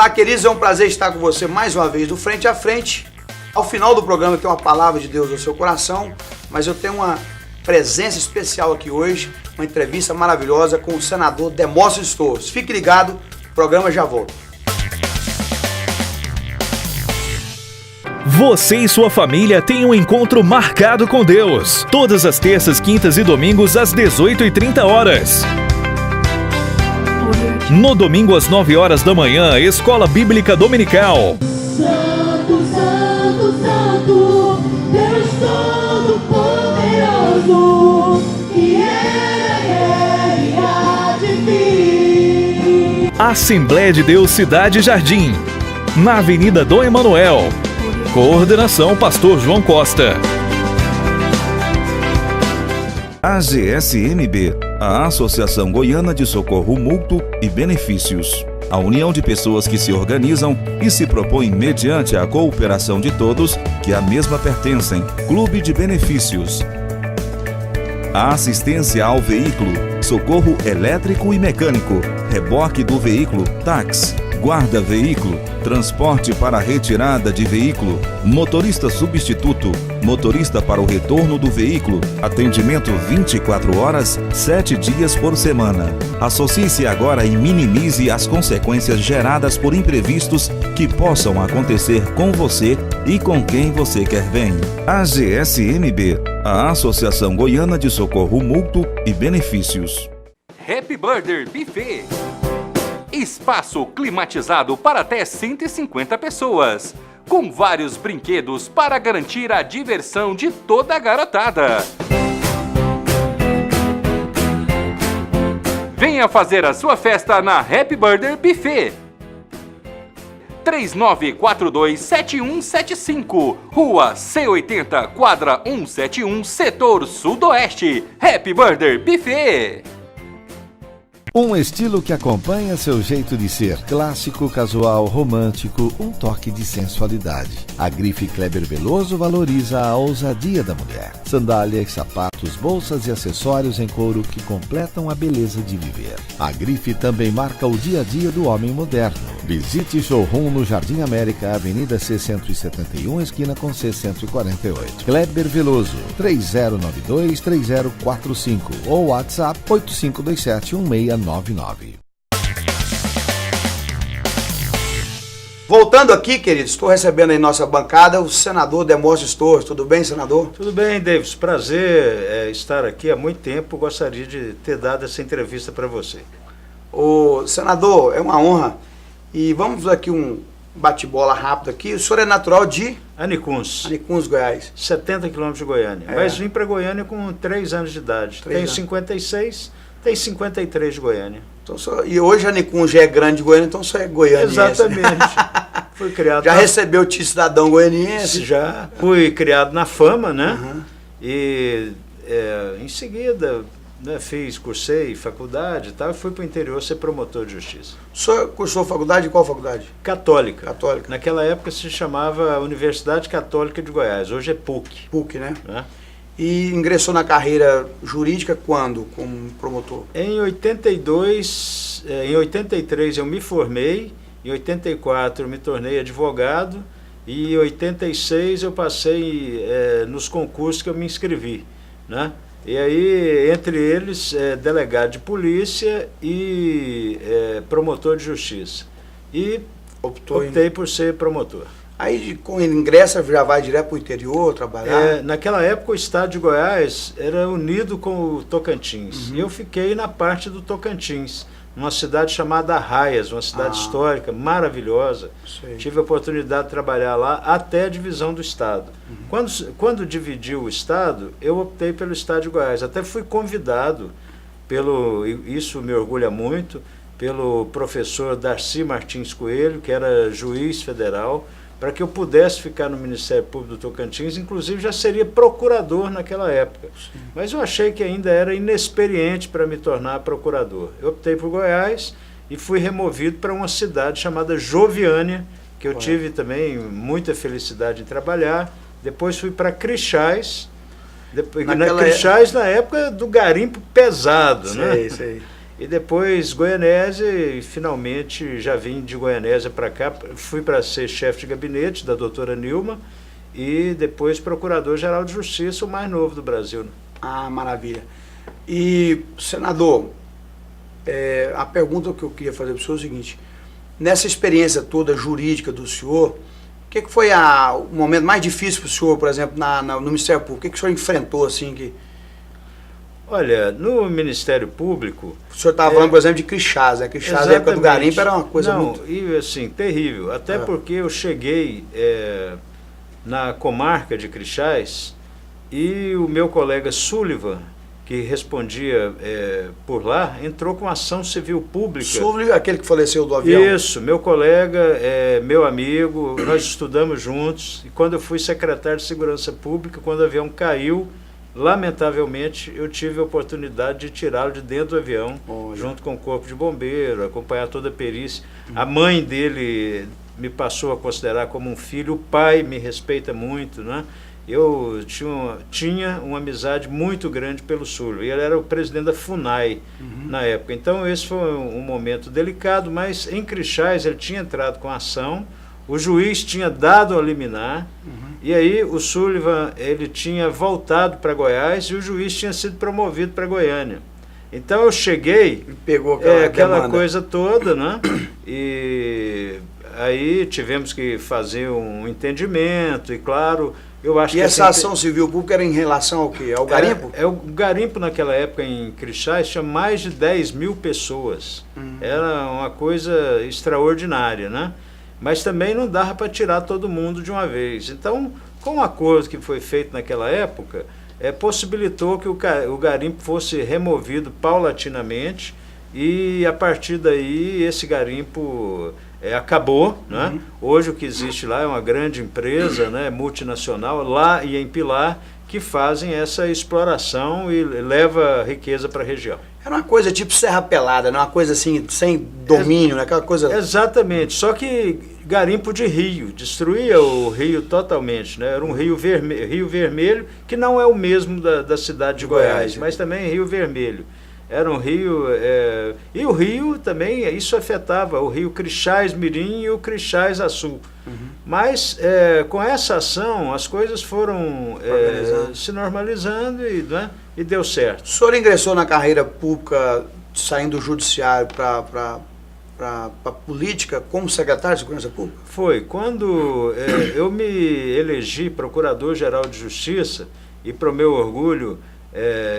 Olá, queridos, é um prazer estar com você mais uma vez do Frente a Frente. Ao final do programa tem uma palavra de Deus no seu coração, mas eu tenho uma presença especial aqui hoje, uma entrevista maravilhosa com o senador Demóstenes Torres. Fique ligado, o programa já volta. Você e sua família têm um encontro marcado com Deus. Todas as terças, quintas e domingos às 18h30. No domingo às 9 horas da manhã, Escola Bíblica Dominical. Santo, Santo, Santo, Deus Todo-Poderoso, que era e há de vir. Assembleia de Deus Cidade Jardim, na Avenida Dom Emanuel. Coordenação Pastor João Costa. AGSMB, a Associação Goiana de Socorro Mútuo e Benefícios. A união de pessoas que se organizam e se propõem mediante a cooperação de todos que à mesma pertencem. Clube de Benefícios. A assistência ao veículo, socorro elétrico e mecânico, reboque do veículo, táxi, guarda-veículo, transporte para retirada de veículo, motorista substituto, motorista para o retorno do veículo, atendimento 24 horas, 7 dias por semana. Associe-se agora e minimize as consequências geradas por imprevistos que possam acontecer com você e com quem você quer bem. AGSMB, a Associação Goiana de Socorro Mútuo e Benefícios. Happy Burger Buffet. Espaço climatizado para até 150 pessoas, com vários brinquedos para garantir a diversão de toda a garotada. Venha fazer a sua festa na Happy Burger Buffet. 3942-7175, Rua C80, quadra 171, setor sudoeste. Happy Burger Buffet. Um estilo que acompanha seu jeito de ser. Clássico, casual, romântico, um toque de sensualidade. A grife Kleber Veloso valoriza a ousadia da mulher. Sandálias, sapatos, bolsas e acessórios em couro que completam a beleza de viver. A grife também marca o dia a dia do homem moderno. Visite showroom no Jardim América, Avenida C171, esquina com C148. Kleber Veloso, 3092-3045 ou WhatsApp 8527-1699. Voltando aqui, queridos, estou recebendo aí nossa bancada o senador Demóstenes Torres. Tudo bem, senador? Tudo bem, Davis. Prazer estar aqui há muito tempo. Gostaria de ter dado essa entrevista para você. Ô, senador, é uma honra. E vamos aqui um bate-bola rápido aqui. O senhor é natural de? Anicuns. Anicuns, Goiás. 70 quilômetros de Goiânia. Mas vim para Goiânia com 3 anos de idade. Tenho 56, tenho 53 de Goiânia. Então, e hoje a Anicuns já é grande de Goiânia, então só é goianiense. Exatamente. Fui criado já recebeu o título cidadão goianiense? Já. Fui criado na fama, né? Uhum. E em seguida, né, cursei faculdade e tal, e fui para o interior ser promotor de justiça. O senhor cursou faculdade? Qual faculdade? Católica. Católica. Naquela época se chamava Universidade Católica de Goiás, hoje é PUC. PUC, né? E ingressou na carreira jurídica quando, como promotor? Em 82, em 83 eu me formei, em 84 eu me tornei advogado e em 86 eu passei nos concursos que eu me inscrevi, né? E aí, entre eles, delegado de polícia e promotor de justiça. E optei por ser promotor. Aí, com ele ingressa, já vai direto para o interior trabalhar? Naquela época, o estado de Goiás era unido com o Tocantins. E eu fiquei na parte do Tocantins, numa cidade chamada Arraias, uma cidade histórica, maravilhosa. Sei. Tive a oportunidade de trabalhar lá até a divisão do estado. Quando dividiu o estado, eu optei pelo estado de Goiás. Até fui convidado, isso me orgulha muito, pelo professor Darcy Martins Coelho, que era juiz federal, para que eu pudesse ficar no Ministério Público do Tocantins, inclusive já seria procurador naquela época. Sim. Mas eu achei que ainda era inexperiente para me tornar procurador. Eu optei por Goiás e fui removido para uma cidade chamada Joviânia, que eu tive também muita felicidade em trabalhar. Depois fui para Crixás, Crixás na época do garimpo pesado, né? Sei. E depois Goianésia, e finalmente já vim de Goianésia para cá, fui para ser chefe de gabinete da doutora Nilma e depois procurador-geral de justiça, o mais novo do Brasil. Né? Ah, maravilha. E, senador, a pergunta que eu queria fazer para o senhor é o seguinte: nessa experiência toda jurídica do senhor, o que foi o momento mais difícil para o senhor, por exemplo, no Ministério Público? O que o senhor enfrentou assim que... Olha, no Ministério Público... O senhor estava falando, por exemplo, de Crixás, né? Crixás, na época do garimpo, era uma coisa muito... e assim, terrível. Até porque eu cheguei na comarca de Crixás e o meu colega Sullivan, que respondia por lá, entrou com ação civil pública. Sullivan, aquele que faleceu do avião? Isso, meu colega, meu amigo, nós estudamos juntos. E quando eu fui secretário de Segurança Pública, quando o avião caiu, lamentavelmente, eu tive a oportunidade de tirá-lo de dentro do avião, junto com o corpo de bombeiro, acompanhar toda a perícia. A mãe dele me passou a considerar como um filho, o pai me respeita muito, né? Eu tinha uma amizade muito grande pelo Sul, e ele era o presidente da FUNAI na época. Então esse foi um momento delicado, mas em Crixás ele tinha entrado com ação, o juiz tinha dado a liminar, e aí o Sullivan ele tinha voltado para Goiás e o juiz tinha sido promovido para Goiânia. Então eu cheguei, pegou aquela coisa toda, né? E aí tivemos que fazer um entendimento, e claro, eu acho que... E essa ação civil pública era em relação ao quê? Ao garimpo? O garimpo naquela época em Crixás tinha mais de 10 mil pessoas. Era uma coisa extraordinária, né? Mas também não dava para tirar todo mundo de uma vez. Então, com o acordo que foi feito naquela época, possibilitou que o garimpo fosse removido paulatinamente, e a partir daí esse garimpo acabou, né? Hoje o que existe lá é uma grande empresa, né, multinacional, lá e em Pilar, que fazem essa exploração e leva riqueza para a região. Era uma coisa tipo Serra Pelada, né? Uma coisa assim, sem domínio, né? Aquela coisa... Exatamente, só que garimpo de rio, destruía o rio totalmente, né? Era um rio vermelho, que não é o mesmo da cidade de Goiás, mas também Rio Vermelho. Era um rio, e o rio também, isso afetava o rio Crixás Mirim e o Crixás Açu. Mas com essa ação as coisas foram se normalizando e deu certo. O senhor ingressou na carreira pública, saindo do judiciário para a política, como secretário de Segurança Pública? Foi. Quando eu me elegi Procurador-Geral de Justiça, e para o meu orgulho,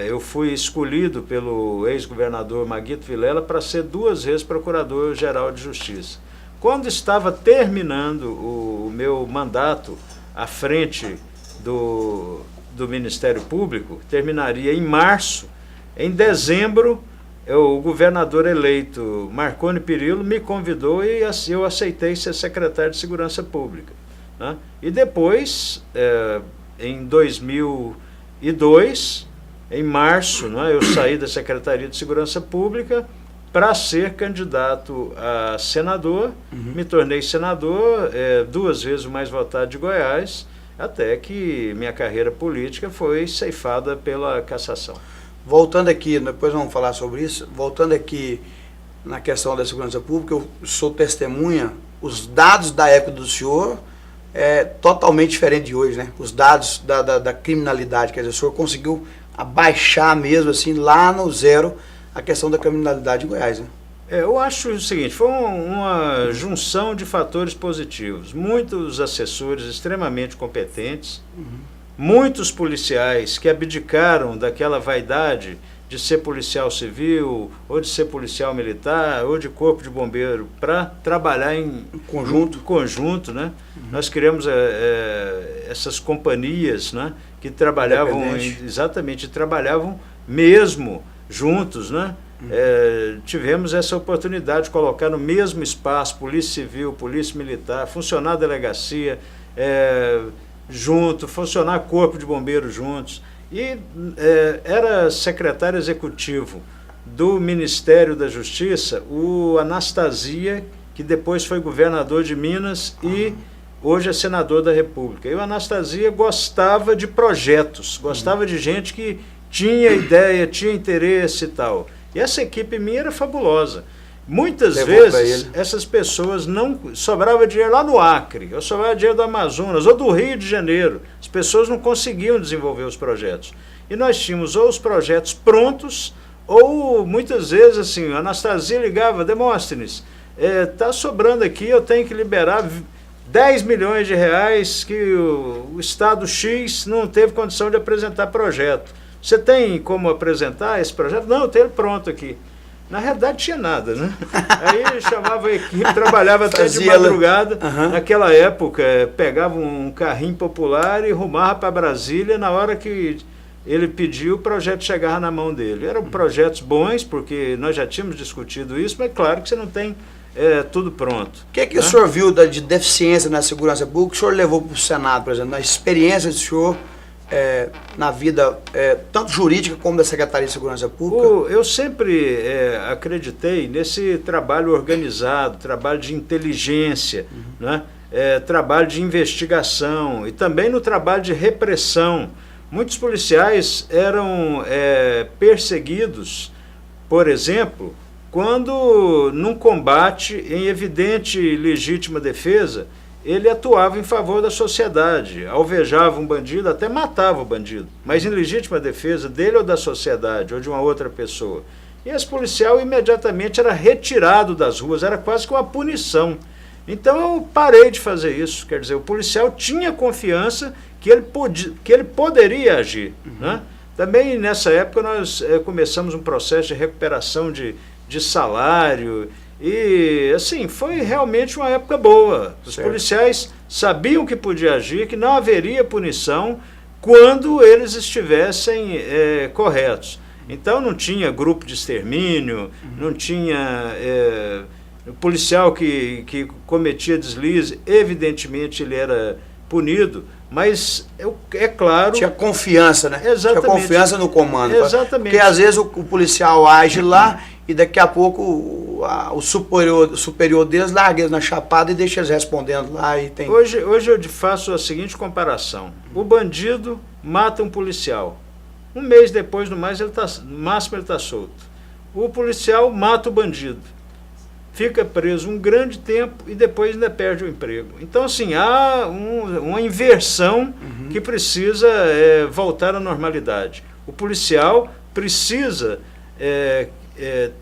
eu fui escolhido pelo ex-governador Maguito Vilela para ser 2 vezes Procurador-Geral de Justiça. Quando estava terminando o meu mandato à frente do Ministério Público, terminaria em março, em dezembro, o governador eleito Marconi Perillo me convidou e eu aceitei ser secretário de Segurança Pública, né? E depois, em 2002, em março, né, eu saí da Secretaria de Segurança Pública para ser candidato a senador, me tornei senador, 2 vezes o mais votado de Goiás, até que minha carreira política foi ceifada pela cassação. Voltando aqui, depois vamos falar sobre isso, voltando aqui na questão da segurança pública, eu sou testemunha, os dados da época do senhor totalmente diferente de hoje, né? Os dados da criminalidade, quer dizer, o senhor conseguiu abaixar mesmo, assim, lá no zero, a questão da criminalidade em Goiás, né? Eu acho o seguinte, foi uma junção de fatores positivos. Muitos assessores extremamente competentes, muitos policiais que abdicaram daquela vaidade de ser policial civil, ou de ser policial militar, ou de corpo de bombeiro, para trabalhar em conjunto, né? Nós criamos essas companhias, né, que trabalhavam trabalhavam mesmo juntos, né? Tivemos essa oportunidade de colocar no mesmo espaço Polícia Civil, Polícia Militar, funcionar a delegacia junto, funcionar corpo de bombeiros juntos. E era secretário executivo do Ministério da Justiça o Anastasia, que depois foi governador de Minas e hoje é senador da República. E o Anastasia gostava de projetos, gostava de gente que tinha ideia, tinha interesse e tal. E essa equipe minha era fabulosa. Muitas Levou pra vezes, ele. essas pessoas não... Sobrava dinheiro lá no Acre, ou sobrava dinheiro do Amazonas, ou do Rio de Janeiro. As pessoas não conseguiam desenvolver os projetos. E nós tínhamos ou os projetos prontos, ou muitas vezes, assim, a Anastasia ligava, Demóstenes, tá sobrando aqui, eu tenho que liberar 10 milhões de reais que o Estado X não teve condição de apresentar projeto. Você tem como apresentar esse projeto? Não, eu tenho ele pronto aqui. Na realidade tinha nada, né? Aí chamava a equipe, trabalhava até de madrugada. Naquela época, pegava um carrinho popular e rumava para Brasília. Na hora que ele pediu, o projeto chegava na mão dele. Eram projetos bons, porque nós já tínhamos discutido isso, mas claro que você não tem tudo pronto. O que o senhor viu de deficiência na segurança pública que o senhor levou para o Senado, por exemplo, na experiência do senhor na vida, tanto jurídica como da Secretaria de Segurança Pública? Eu sempre acreditei nesse trabalho organizado, trabalho de inteligência, né? Trabalho de investigação e também no trabalho de repressão. Muitos policiais eram perseguidos, por exemplo, quando num combate em evidente e legítima defesa, ele atuava em favor da sociedade, alvejava um bandido, até matava o bandido, mas em legítima defesa dele ou da sociedade, ou de uma outra pessoa. E esse policial imediatamente era retirado das ruas, era quase que uma punição. Então eu parei de fazer isso, quer dizer, o policial tinha confiança que ele poderia agir. Né? Também nessa época nós começamos um processo de recuperação de salário. E, assim, foi realmente uma época boa. Os policiais sabiam que podia agir, que não haveria punição quando eles estivessem corretos. Então, não tinha grupo de extermínio, não tinha... o policial que cometia deslize, evidentemente ele era punido, mas é claro... Tinha confiança, né? Exatamente. Tinha confiança no comando. Exatamente. Porque às vezes o policial age lá e daqui a pouco o superior deles larga eles na chapada e deixa eles respondendo lá. E tem... Hoje eu faço a seguinte comparação. O bandido mata um policial. Um mês depois, no máximo, ele está solto. O policial mata o bandido. Fica preso um grande tempo e depois ainda perde o emprego. Então, assim, há uma inversão que precisa voltar à normalidade. O policial precisa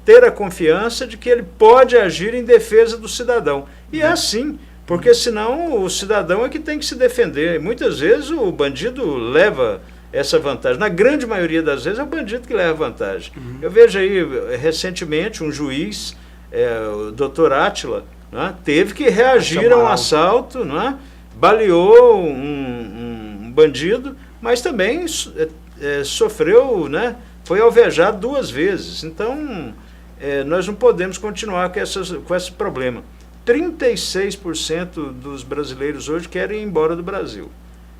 ter a confiança de que ele pode agir em defesa do cidadão. E é assim, porque senão o cidadão é que tem que se defender. E muitas vezes o bandido leva essa vantagem. Na grande maioria das vezes é o bandido que leva vantagem. Eu vejo aí, recentemente, um juiz... o doutor Átila, né, teve que reagir a um assalto, né, baleou um bandido, mas também sofreu, né, foi alvejado 2 vezes. Então, nós não podemos continuar com esse problema. 36% dos brasileiros hoje querem ir embora do Brasil.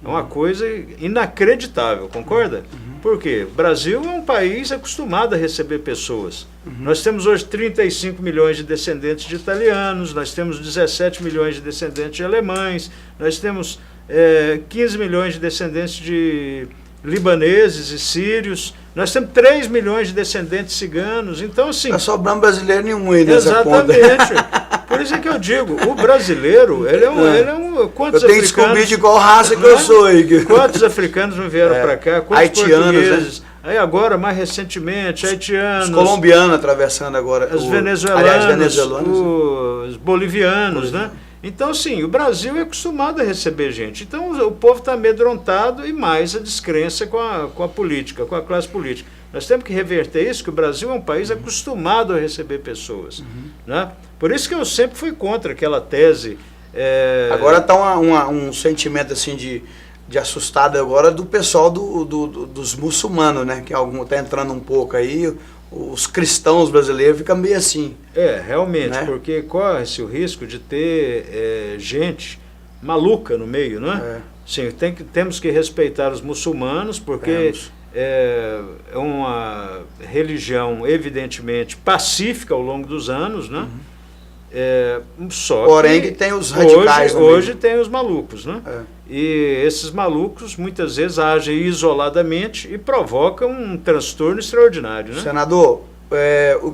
É uma coisa inacreditável, concorda? Por quê? O Brasil é um país acostumado a receber pessoas. Nós temos hoje 35 milhões de descendentes de italianos, nós temos 17 milhões de descendentes de alemães, nós temos 15 milhões de descendentes de libaneses e sírios, nós temos 3 milhões de descendentes ciganos. Então, assim... Não está sobrando brasileiro nenhum aí nessa conta. Exatamente. Por isso é que eu digo, o brasileiro, ele é um quantos eu tenho que descobrir de qual raça que eu sou aí. Quantos africanos não vieram para cá? Quantos haitianos, portugueses? Né? Aí agora, mais recentemente, haitianos. Os colombianos atravessando agora. Os venezuelanos, os bolivianos, né? Então, sim, o Brasil é acostumado a receber gente. Então, o povo está amedrontado e mais a descrença com a política, com a classe política. Nós temos que reverter isso, que o Brasil é um país acostumado a receber pessoas. Né? Por isso que eu sempre fui contra aquela tese... Agora está um sentimento assim de assustado agora do pessoal dos muçulmanos, né? Que está entrando um pouco aí... Os cristãos brasileiros ficam meio assim. Realmente, né? Porque corre-se o risco de ter gente maluca no meio, não é? Sim, temos que respeitar os muçulmanos, porque é uma religião evidentemente pacífica ao longo dos anos, né? Porém que tem os radicais hoje tem os malucos, né? E esses malucos muitas vezes agem isoladamente e provocam um transtorno extraordinário, né? Senador,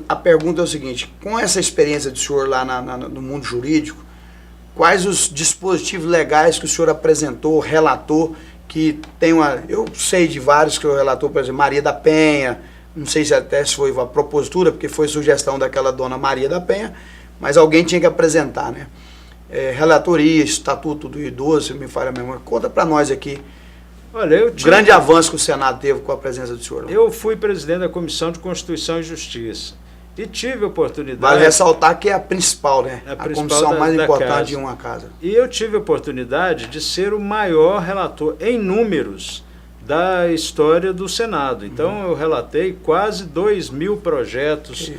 a pergunta é o seguinte, com essa experiência do senhor lá no mundo jurídico, quais os dispositivos legais que o senhor apresentou, relatou, que tem eu sei de vários que eu relatou, por exemplo, Maria da Penha, não sei se até se foi a propositura, porque foi sugestão daquela dona Maria da Penha, mas alguém tinha que apresentar, né? Relatoria, Estatuto do Idoso, se me falha a memória. Conta para nós aqui. Olha, Grande avanço que o Senado teve com a presença do senhor lá. Eu fui presidente da Comissão de Constituição e Justiça e tive a oportunidade... Vale ressaltar que é a principal, né? A A principal comissão mais da importante casa. de uma casa. E eu tive a oportunidade de ser o maior relator em números da história do Senado. Então, eu relatei quase 2.000 projetos,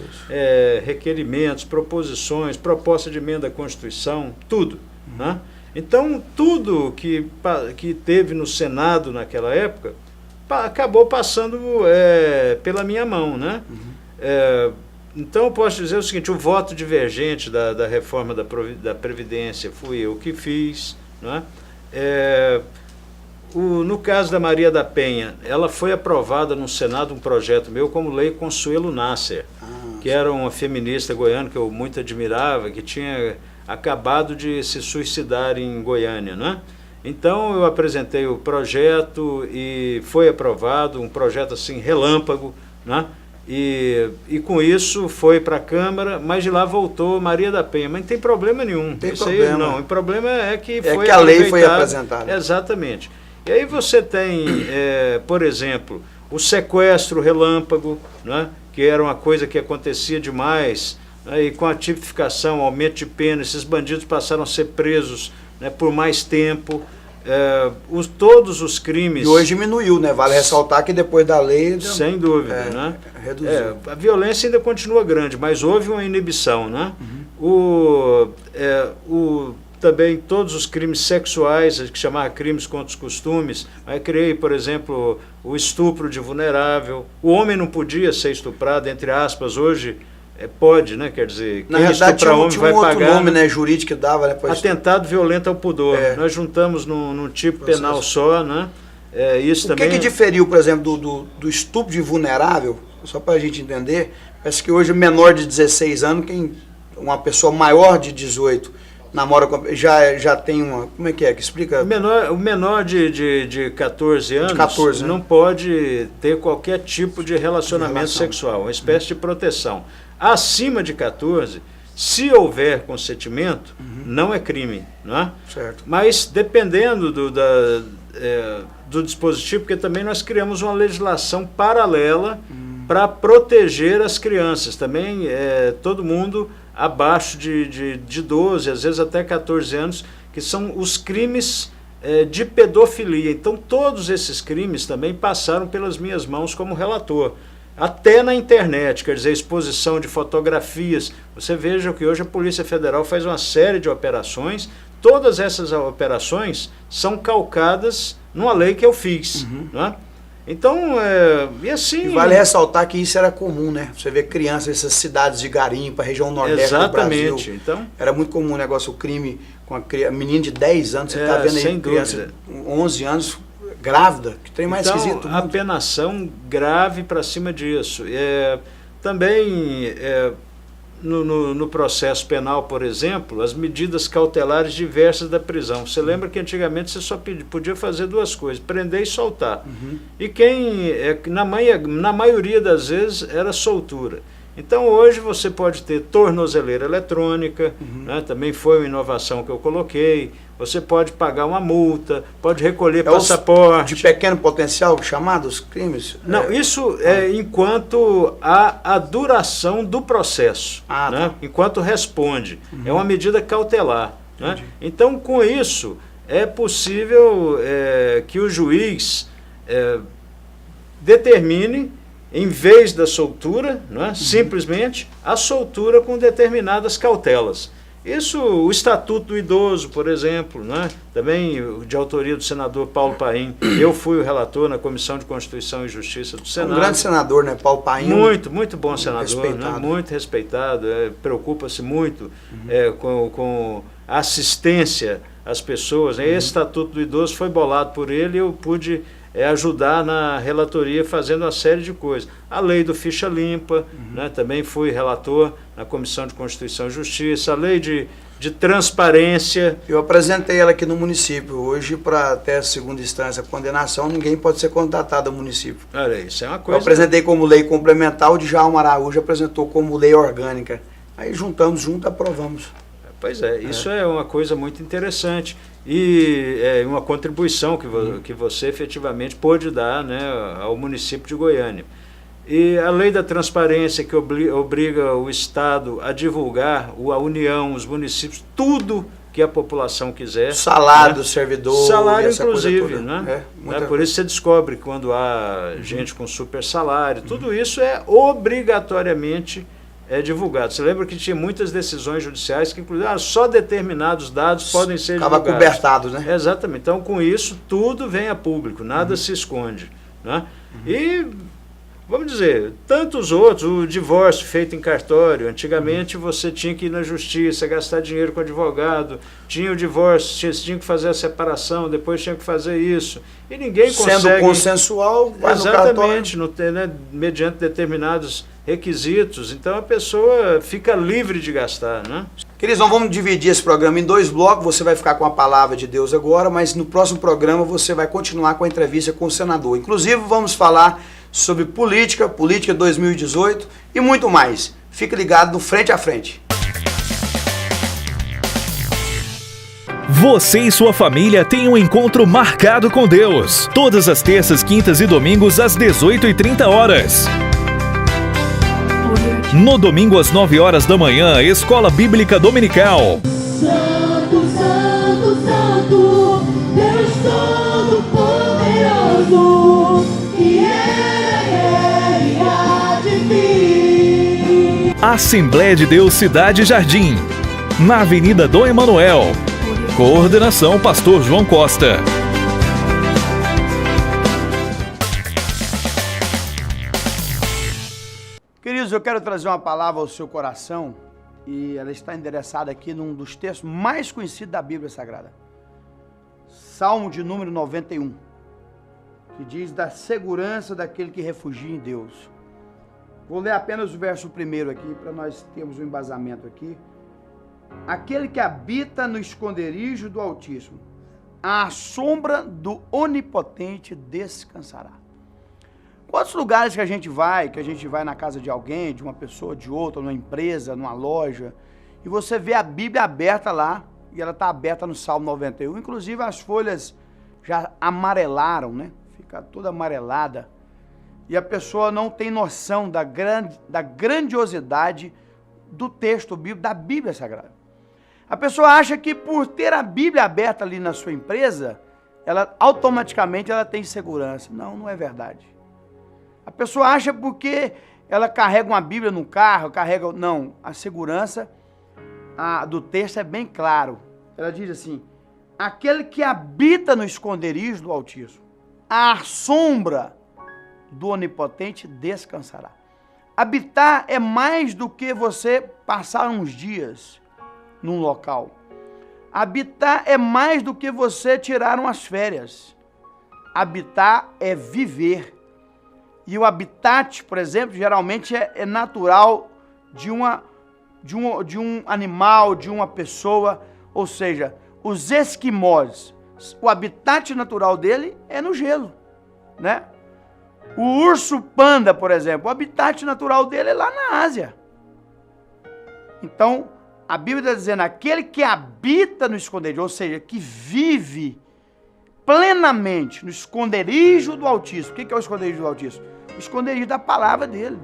requerimentos, proposições, proposta de emenda à Constituição, tudo. Né? Então, tudo que teve no Senado naquela época acabou passando pela minha mão. Né? Então, eu posso dizer o seguinte, o voto divergente da reforma da Previdência fui eu que fiz. Né? No caso da Maria da Penha, ela foi aprovada no Senado um projeto meu como lei Consuelo Nasser, que era uma feminista goiana que eu muito admirava, que tinha acabado de se suicidar em Goiânia, né? Então eu apresentei o projeto e foi aprovado, um projeto assim relâmpago, né? E com isso foi para a Câmara, mas de lá voltou Maria da Penha. Mas não tem problema nenhum. Tem isso problema. aí não. O problema é que que a lei foi apresentada. Exatamente. E aí você tem, por exemplo, o sequestro relâmpago, né, que era uma coisa que acontecia demais, né, e com a tipificação, aumento de pena, esses bandidos passaram a ser presos, né, por mais tempo. Todos os crimes... E hoje diminuiu, né? Vale ressaltar que depois da lei... Sem dúvida, né? Reduziu. A violência ainda continua grande, mas houve uma inibição, né? Também todos os crimes sexuais, que chamava crimes contra os costumes. Aí criei, por exemplo, o estupro de vulnerável. O homem não podia ser estuprado, entre aspas, hoje pode, né? Quer dizer, na realidade tinha um outro pagar, nome, né, jurídico que dava, né? Atentado violento ao pudor. Nós juntamos num tipo penal só, né? Isso o que diferiu, por exemplo, do estupro de vulnerável, só para a gente entender, parece que hoje menor de 16 anos, uma pessoa maior de 18 namora com, já tem uma... Como é que explica? O menor de 14 anos 14, né? Não pode ter qualquer tipo de relacionamento sexual, uma espécie de proteção. Acima de 14, se houver consentimento, não é crime. Não é? Certo. Mas dependendo do dispositivo, porque também nós criamos uma legislação paralela para proteger as crianças. Também todo mundo abaixo de 12, às vezes até 14 anos, que são os crimes de pedofilia. Então, todos esses crimes também passaram pelas minhas mãos como relator. Até na internet, quer dizer, exposição de fotografias. Você veja que hoje a Polícia Federal faz uma série de operações. Todas essas operações são calcadas numa lei que eu fiz. Né? Então, e assim... E vale ressaltar que isso era comum, né? Você vê crianças, essas cidades de garimpa, região nordeste do Brasil. Então, era muito comum o negócio, o crime com a menina de 10 anos, você está vendo aí criança de 11 anos, grávida, que tem mais esquisito. A penação grave para cima disso. Também, no processo penal, por exemplo, as medidas cautelares diversas da prisão. Você lembra que antigamente você só podia fazer duas coisas, prender e soltar. E na maioria das vezes, era soltura. Então, hoje você pode ter tornozeleira eletrônica, né, também foi uma inovação que eu coloquei. Você pode pagar uma multa, pode recolher passaporte. De pequeno potencial, chamados crimes? Não, isso enquanto a duração do processo, né, enquanto responde. É uma medida cautelar. Né? Então, com isso, é possível que o juiz determine, em vez da soltura, né, simplesmente, a soltura com determinadas cautelas. Isso, o Estatuto do Idoso, por exemplo, né, também de autoria do senador Paulo Paim. Eu fui o relator na Comissão de Constituição e Justiça do Senado. Um grande senador, né, Paulo Paim? Muito bom senador, né, muito respeitado, preocupa-se muito com a assistência às pessoas. Esse Estatuto do Idoso foi bolado por ele e eu pude é ajudar na relatoria fazendo uma série de coisas. A lei do ficha limpa, né, também fui relator na Comissão de Constituição e Justiça, a lei de transparência. Eu apresentei ela aqui no município. Hoje, para até a segunda instância, condenação, ninguém pode ser contatado ao município. Olha, isso é uma Eu coisa... apresentei como lei complementar, o Djalma Araújo apresentou como lei orgânica. Aí juntamos junto, aprovamos. Pois é, isso é uma coisa muito interessante e é uma contribuição que você efetivamente pôde dar, né, ao município de Goiânia. E a lei da transparência que obriga o Estado a divulgar, a União, os municípios, tudo que a população quiser. Salário, né? do servidor. Salário, essa coisa inclusive. toda. Né? Muita Por isso você descobre quando há gente com super salário. Tudo isso é obrigatoriamente divulgado. Você lembra que tinha muitas decisões judiciais que, inclusive, só determinados dados podem ser divulgados. Acaba cobertado, né? Exatamente. Então, com isso, tudo vem a público, nada se esconde. Né? E, vamos dizer, tantos outros, o divórcio feito em cartório, antigamente você tinha que ir na justiça, gastar dinheiro com advogado, tinha o divórcio, tinha que fazer a separação, depois tinha que fazer isso. E ninguém consegue... Sendo consensual, vai no cartório. Exatamente, né, mediante determinados requisitos, então a pessoa fica livre de gastar, né? Queridos, nós vamos dividir esse programa em 2 blocos, você vai ficar com a palavra de Deus agora, mas no próximo programa você vai continuar com a entrevista com o senador. Inclusive vamos falar sobre política 2018 e muito mais. Fique ligado no Frente a Frente. Você e sua família têm um encontro marcado com Deus. Todas as terças, quintas e domingos às 18h30. No domingo às 9h da manhã, Escola Bíblica Dominical. Santo, Santo, Santo, Deus Todo-Poderoso, que era e há de vir. Assembleia de Deus Cidade Jardim, na Avenida Dom Emanuel. Coordenação Pastor João Costa. Queridos, eu quero trazer uma palavra ao seu coração e ela está endereçada aqui num dos textos mais conhecidos da Bíblia Sagrada. Salmo de número 91, que diz da segurança daquele que refugia em Deus. Vou ler apenas o verso 1 aqui, para nós termos um embasamento aqui. Aquele que habita no esconderijo do Altíssimo, à sombra do Onipotente descansará. Quantos lugares que a gente vai na casa de alguém, de uma pessoa, de outra, numa empresa, numa loja, e você vê a Bíblia aberta lá, e ela está aberta no Salmo 91, inclusive as folhas já amarelaram, né? Fica toda amarelada, e a pessoa não tem noção da grandiosidade do texto bíblico, da Bíblia Sagrada. A pessoa acha que por ter a Bíblia aberta ali na sua empresa, ela automaticamente ela tem segurança. Não, não é verdade. A pessoa acha porque ela carrega uma Bíblia no carro, Não, a segurança do texto é bem claro. Ela diz assim, aquele que habita no esconderijo do Altíssimo, à sombra do Onipotente descansará. Habitar é mais do que você passar uns dias num local. Habitar é mais do que você tirar umas férias. Habitar é viver. E o habitat, por exemplo, geralmente é natural de um animal, de uma pessoa. Ou seja, os esquimós, o habitat natural dele é no gelo, né? O urso panda, por exemplo, o habitat natural dele é lá na Ásia. Então, a Bíblia está dizendo, aquele que habita no esconderijo, ou seja, que vive plenamente no esconderijo do Altíssimo. O que é o esconderijo do Altíssimo? O esconderijo da palavra dele.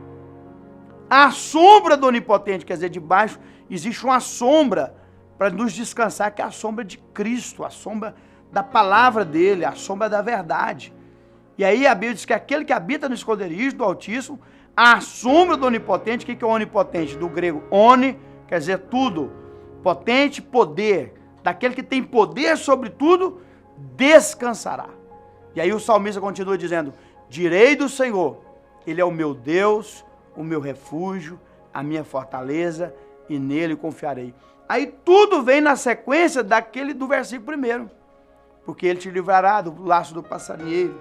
A sombra do Onipotente, quer dizer, debaixo existe uma sombra para nos descansar, que é a sombra de Cristo, a sombra da palavra dele, a sombra da verdade. E aí a Bíblia diz que aquele que habita no esconderijo do Altíssimo, a sombra do Onipotente. O que é o Onipotente? Do grego oni, quer dizer tudo. Potente, poder. Daquele que tem poder sobre tudo, descansará. E aí o salmista continua dizendo, direi do Senhor, Ele é o meu Deus, o meu refúgio, a minha fortaleza, e nele confiarei. Aí tudo vem na sequência do versículo 1. Porque Ele te livrará do laço do passarinheiro,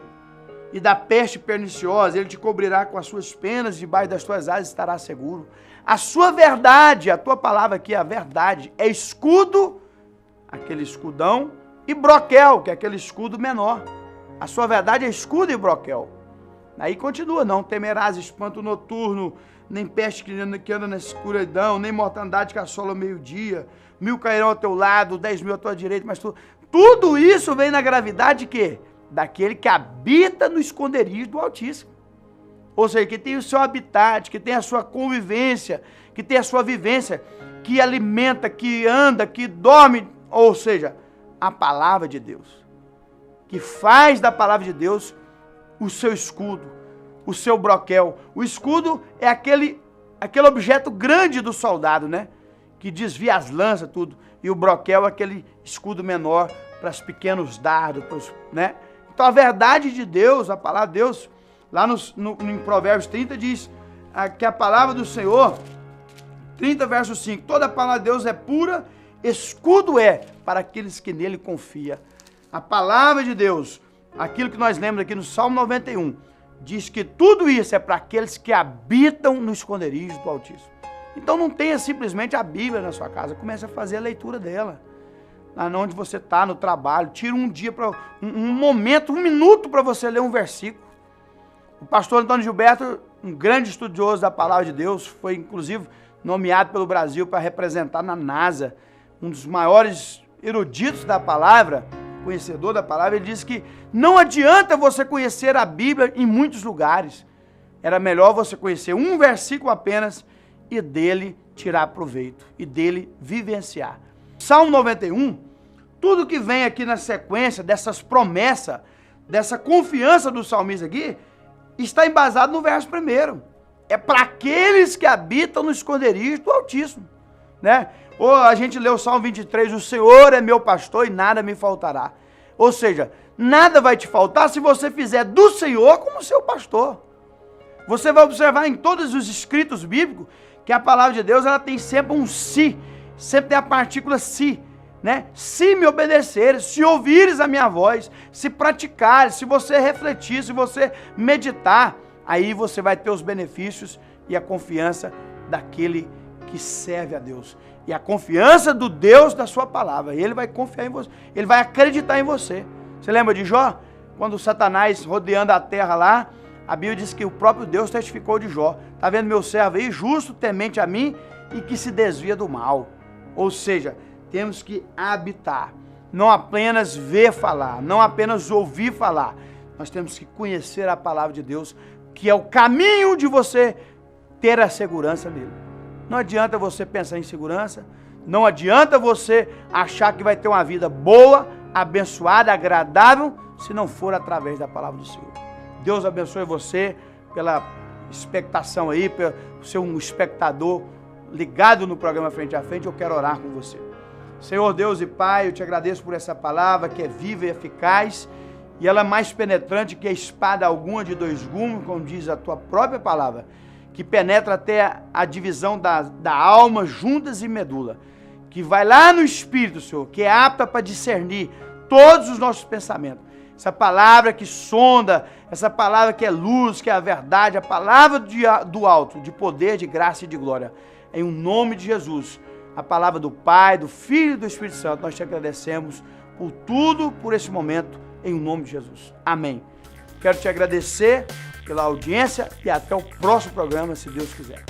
e da peste perniciosa. Ele te cobrirá com as suas penas, debaixo das tuas asas estará seguro. A sua verdade, a tua palavra aqui, a verdade, é escudo, aquele escudão, e broquel, que é aquele escudo menor. A sua verdade é escudo e broquel. Aí continua, não temerás espanto noturno, nem peste que anda na escuridão, nem mortandade que assola ao meio-dia. 1000 cairão ao teu lado, 10.000 à tua direita, mas tudo isso vem na gravidade de quê? Daquele que habita no esconderijo do Altíssimo. Ou seja, que tem o seu habitat, que tem a sua convivência, que tem a sua vivência, que alimenta, que anda, que dorme. Ou seja, a palavra de Deus. Que faz da palavra de Deus o seu escudo, o seu broquel. O escudo é aquele objeto grande do soldado, né? Que desvia as lanças, tudo. E o broquel é aquele escudo menor para os pequenos dardos, né? Então a verdade de Deus, a palavra de Deus, lá em Provérbios 30 diz que a palavra do Senhor, 30 verso 5, toda a palavra de Deus é pura, escudo é para aqueles que nele confiam. A palavra de Deus, aquilo que nós lemos aqui no Salmo 91, diz que tudo isso é para aqueles que habitam no esconderijo do Altíssimo. Então não tenha simplesmente a Bíblia na sua casa, comece a fazer a leitura dela. Onde você está, no trabalho, tira um dia, um momento, um minuto para você ler um versículo. O pastor Antônio Gilberto, um grande estudioso da palavra de Deus, foi inclusive nomeado pelo Brasil para representar na NASA, um dos maiores eruditos da palavra, conhecedor da palavra. Ele disse que não adianta você conhecer a Bíblia em muitos lugares. Era melhor você conhecer um versículo apenas e dele tirar proveito, e dele vivenciar. Salmo 91, tudo que vem aqui na sequência dessas promessas, dessa confiança do salmista aqui, está embasado no verso 1. É para aqueles que habitam no esconderijo do Altíssimo, né? Ou a gente lê o Salmo 23, o Senhor é meu pastor e nada me faltará. Ou seja, nada vai te faltar se você fizer do Senhor como seu pastor. Você vai observar em todos os escritos bíblicos que a palavra de Deus ela tem sempre um se, sempre tem a partícula se, né? Se me obedeceres, se ouvires a minha voz, se praticares, se você refletir, se você meditar, aí você vai ter os benefícios e a confiança daquele que serve a Deus. E a confiança do Deus da sua palavra. Ele vai confiar em você, ele vai acreditar em você. Você lembra de Jó? Quando Satanás rodeando a terra lá, a Bíblia diz que o próprio Deus testificou de Jó. Está vendo meu servo aí, justo, temente a mim e que se desvia do mal. Ou seja, temos que habitar, não apenas ver falar, não apenas ouvir falar. Nós temos que conhecer a palavra de Deus, que é o caminho de você ter a segurança nele. Não adianta você pensar em segurança, não adianta você achar que vai ter uma vida boa, abençoada, agradável, se não for através da palavra do Senhor. Deus abençoe você pela expectação aí, por ser um espectador ligado no programa Frente a Frente. Eu quero orar com você. Senhor Deus e Pai, eu te agradeço por essa palavra que é viva e eficaz, e ela é mais penetrante que a espada alguma de 2 gumes, como diz a tua própria palavra, que penetra até a divisão da alma, juntas e medula, que vai lá no Espírito, Senhor, que é apta para discernir todos os nossos pensamentos. Essa palavra que sonda, essa palavra que é luz, que é a verdade, a palavra do alto, de poder, de graça e de glória. Em nome de Jesus, a palavra do Pai, do Filho e do Espírito Santo, nós te agradecemos por tudo, por esse momento, em nome de Jesus. Amém. Quero te agradecer pela audiência e até o próximo programa, se Deus quiser.